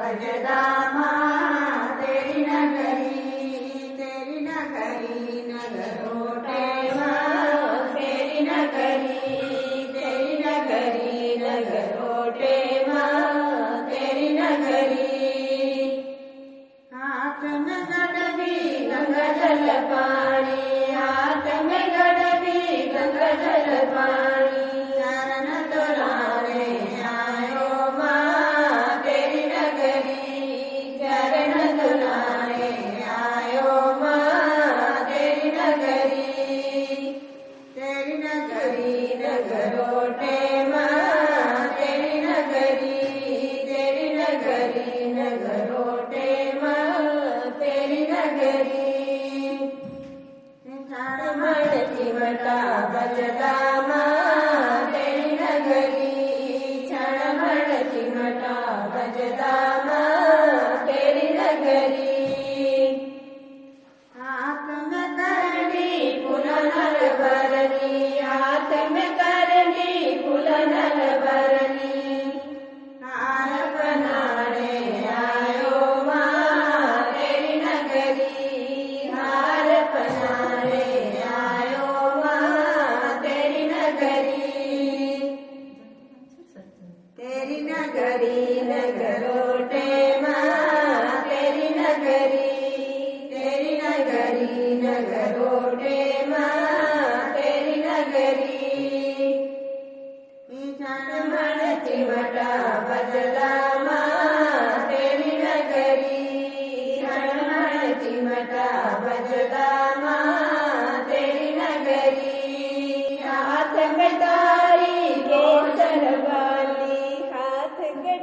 बजदा माँ तेरी नगरी नगरोटे माँ तेरी नगरी नगरोटे माँ तेरी नगरी। हाथ में गड़बी गंगा जल पानी, हाथ में गड़बी गंगा जल पानी, चरण तुलारे आयो माँ तेरी नगरी, चरण तुलारे आयो माँ तेरी नगरी नगरोटे माँ तेरी नगरी नगरोटे माँ तेरी नगरी। झड़मड़ चिमटा बजदा माँ तेरी नगरी, झड़मड़ चिमटा बजदा माँ तेरी नगरी। हाथ में करनी फूलनल भरनी, हाथ में करनी फूलनल भरनी, हार बनाने आयो माँ तेरी नगरी, हार बनाने आयो माँ तेरी नगरी नगरोटे माँ तेरी नगरी नगरोटे माँ तेरी नगरी। झड़मड़ चिमटा बजदा माँ तेरी नगरी, झड़मड़ चिमटा बजदा माँ तेरी नगरी। हाथ में तारी केसर वाली, हाथ में